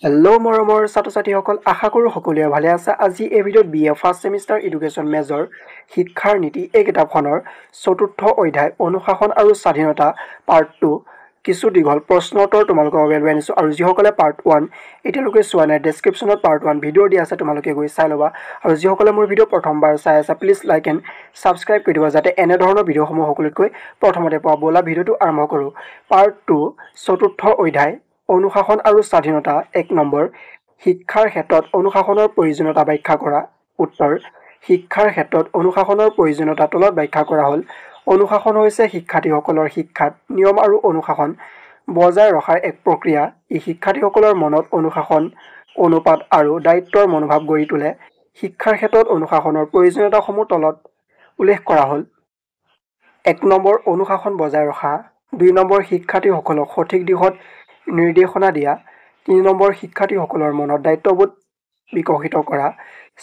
Hello' মৰমৰ ছাত্ৰ-ছাত্ৰীসকল, আশা কৰোঁ সকলোৱে ভালে আছে। আজি এই ভিডিঅ'ত BA first semester education major শিক্ষাৰ নীতি এই কিতাপখনৰ চতুৰ্থ অধ্যায় অনুশাসন আৰু স্বাধীনতা পাৰ্ট 2 কিছু দীঘল প্ৰশ্ন উত্তৰ তোমালোকৰ বাবে লৈ আনিছোঁ। আৰু যিসকলে পাৰ্ট 1 এতিয়ালৈকে চোৱা নাই, ডেছক্ৰিপশ্যনত পাৰ্ট 1 ভিডিঅ' দিয়া আছে, তোমালোকে গৈ চাই ল'বা। আৰু যিসকলে মোৰ ভিডিঅ' প্ৰথমবাৰ চাই আছা, প্লিজ লাইক এণ্ড ছাবস্ক্ৰাইব কৰি দিবা যাতে এনেধৰণৰ ভিডিঅ'সমূহ সকলোতকৈ প্ৰথমতে পোৱা। ব'লা ভিডিঅ'টো আৰম্ভ কৰোঁ। পাৰ্ট 2 চতুৰ্থ অধ্যায় অনুশাসন আৰু স্বাধীনতা। 1 নম্বৰ, শিক্ষাৰ ক্ষেত্ৰত অনুশাসনৰ প্ৰয়োজনীয়তা ব্যাখ্যা কৰা। উত্তৰ, শিক্ষাৰ ক্ষেত্ৰত অনুশাসনৰ প্ৰয়োজনীয়তা তলত ব্যাখ্যা কৰা হ'ল। অনুশাসন হৈছে শিক্ষাৰ্থীসকলৰ শিক্ষাত নিয়ম আৰু অনুশাসন বজাই ৰখাৰ এক প্ৰক্ৰিয়া। ই শিক্ষাৰ্থীসকলৰ মনত অনুশাসন, অনুপাত আৰু দায়িত্বৰ মনোভাৱ গঢ়ি তোলে। শিক্ষাৰ ক্ষেত্ৰত অনুশাসনৰ প্ৰয়োজনীয়তাসমূহ তলত উল্লেখ কৰা হ'ল। 1 নম্বৰ, অনুশাসন বজাই ৰখা। 2 নম্বৰ, শিক্ষাৰ্থীসকলক সঠিক দিশত নিৰ্দেশনা দিয়া। 3 নম্বৰ, শিক্ষাৰ্থীসকলৰ মনত দায়িত্ববোধ বিকশিত কৰা।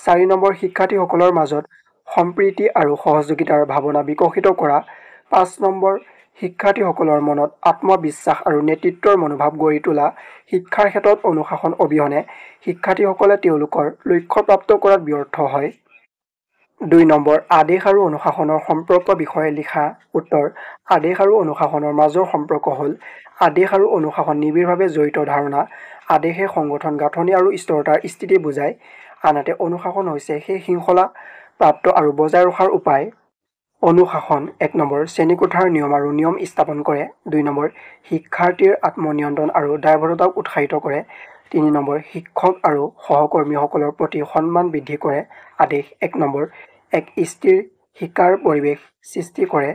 4 নম্বৰ, শিক্ষাৰ্থীসকলৰ মাজত সম্প্ৰীতি আৰু সহযোগিতাৰ ভাৱনা বিকশিত কৰা। 5 নম্বৰ, শিক্ষাৰ্থীসকলৰ মনত আত্মবিশ্বাস আৰু নেতৃত্বৰ মনোভাৱ গঢ়ি তোলা। শিক্ষাৰ ক্ষেত্ৰত অনুশাসন অবিহনে শিক্ষাৰ্থীসকলে তেওঁলোকৰ লক্ষ্য প্ৰাপ্ত কৰাত ব্যৰ্থ হয়। 2 নম্বৰ, আদেশ আৰু অনুশাসনৰ সম্পৰ্ক বিষয়ে লিখা। উত্তৰ, আদেশ আৰু অনুশাসনৰ মাজৰ সম্পৰ্ক হ'ল আদেশ আৰু অনুশাসন নিবিড়ভাৱে জড়িত ধাৰণা। আদেশে সংগঠন গাঁথনি আৰু স্থিৰতাৰ স্থিতি বুজায়, আনহাতে অনুশাসন হৈছে সেই শৃংখলা প্ৰাপ্ত আৰু বজাই ৰখাৰ উপায়। অনুশাসন 1 নম্বৰ, শ্ৰেণীকোঠাৰ নিয়ম আৰু নিয়ম স্থাপন কৰে। 2 নম্বৰ, শিক্ষাৰ্থীৰ আত্মনিয়ন্ত্ৰণ আৰু দায়বদ্ধতাক উৎসাহিত কৰে। 3 নম্বৰ, শিক্ষক আৰু সহকৰ্মীসকলৰ প্ৰতি সন্মান বৃদ্ধি কৰে। আদেশ 1 নম্বৰ, এক স্থিৰ শিকাৰ পৰিৱেশ সৃষ্টি কৰে।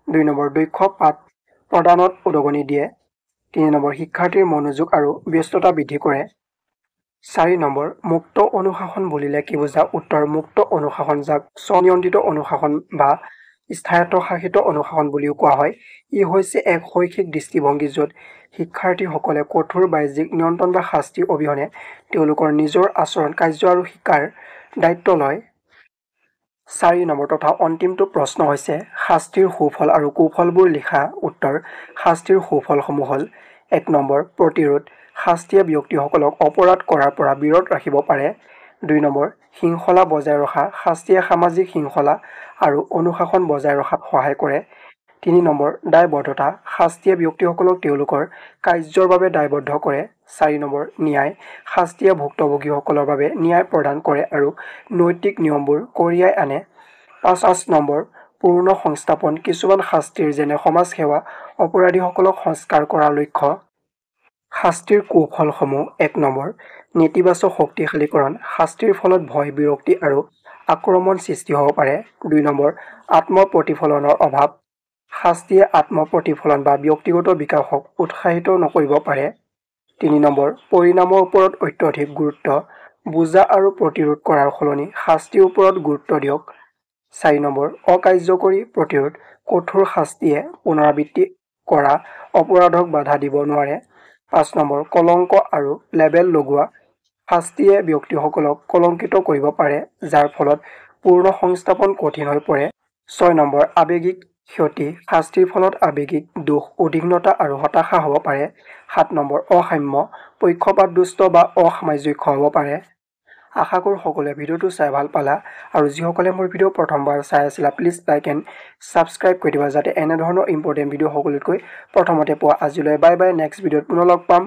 2 নম্বৰ, দক্ষ পাঠ প্ৰদানত উদগনি দিয়ে। 3 নম্বৰ, শিক্ষাৰ্থীৰ মনোযোগ আৰু ব্যস্ততা বৃদ্ধি কৰে। 4 নম্বৰ, মুক্ত অনুশাসন বুলিলে কি বুজা? উত্তৰ, মুক্ত অনুশাসন, যাক স্বনিয়ন্ত্ৰিত অনুশাসন বা স্বায়ত্তশাসিত অনুশাসন বুলিও কোৱা হয়। ই হৈছে এক শৈক্ষিক দৃষ্টিভংগী য'ত শিক্ষাৰ্থীসকলে কঠোৰ বাহ্যিক নিয়ন্ত্ৰণ বা শাস্তি অবিহনে তেওঁলোকৰ নিজৰ আচৰণ, কাৰ্য আৰু শিকাৰ দায়িত্ব লয়। 4 নম্বৰ তথা অন্তিমটো প্ৰশ্ন হৈছে শাস্তিৰ সুফল আৰু কুফলবোৰ লিখা। উত্তৰ, শাস্তিৰ সুফলসমূহ হ'ল 1 নম্বৰ, প্ৰতিৰোধ। শাস্তিয়ে ব্যক্তিসকলক অপৰাধ কৰাৰ পৰা বিৰত ৰাখিব পাৰে। 2 নম্বৰ, শৃংখলা বজাই ৰখা। শাস্তিয়ে সামাজিক শৃংখলা আৰু অনুশাসন বজাই ৰখাত সহায় কৰে। 3 নম্বৰ, দায়বদ্ধতা। শাস্তিয়ে ব্যক্তিসকলক তেওঁলোকৰ কাৰ্যৰ বাবে দায়বদ্ধ কৰে। 4 নম্বৰ, ন্যায়। শাস্তিয়ে ভুক্তভোগীসকলৰ বাবে ন্যায় প্ৰদান কৰে আৰু নৈতিক নিয়মবোৰ কঢ়িয়াই আনে। 5 নম্বৰ, পূৰ্ণ সংস্থাপন। কিছুমান শাস্তিৰ যেনে সমাজ সেৱা অপৰাধীসকলক সংস্কাৰ কৰাৰ লক্ষ্য। শাস্তিৰ কুফলসমূহ 1 নম্বৰ, নেতিবাচক শক্তিশালীকৰণ। শাস্তিৰ ফলত ভয়, বিৰক্তি আৰু আক্ৰমণ সৃষ্টি হ'ব পাৰে। 2 নম্বৰ, আত্মপ্ৰতিফলনৰ অভাৱ। শাস্তিয়ে আত্মপ্ৰতিফলন বা ব্যক্তিগত বিকাশক উৎসাহিত নকৰিব পাৰে। 3 নম্বৰ, পৰিণামৰ ওপৰত অত্যধিক গুৰুত্ব। বুজা আৰু প্ৰতিৰোধ কৰাৰ সলনি শাস্তিৰ ওপৰত গুৰুত্ব দিয়ক। 4 নম্বৰ, অকাৰ্যকৰী প্ৰতিৰোধ। কঠোৰ শাস্তিয়ে পুনৰাবৃত্তি কৰা অপৰাধক বাধা দিব নোৱাৰে। 5 নম্বৰ, কলংক আৰু লেবেল লগোৱা। শাস্তিয়ে ব্যক্তিসকলক কলংকিত কৰিব পাৰে, যাৰ ফলত পূৰ্ণ সংস্থাপন কঠিন হৈ পৰে। 6 নম্বৰ, আৱেগিক ক্ষতি। শাস্তিৰ ফলত আৱেগিক দুখ, উদ্বিগ্নতা আৰু হতাশা হ'ব পাৰে। 7 নম্বৰ, অসাম্য। পক্ষপাতদুষ্ট বা অসামঞ্জস্য হ'ব পাৰে। আশা কৰোঁ সকলোৱে ভিডিঅ'টো চাই ভাল পালা। আৰু যিসকলে মোৰ ভিডিঅ' প্ৰথমবাৰ চাই আছিলা, প্লিজ লাইক এণ্ড ছাবস্ক্ৰাইব কৰি দিবা যাতে এনেধৰণৰ ইম্পৰ্টেণ্ট ভিডিঅ' সকলোতকৈ প্ৰথমতে পোৱা। আজিলৈ বাই বাই, নেক্সট ভিডিঅ'ত পুনৰ লগ পাম।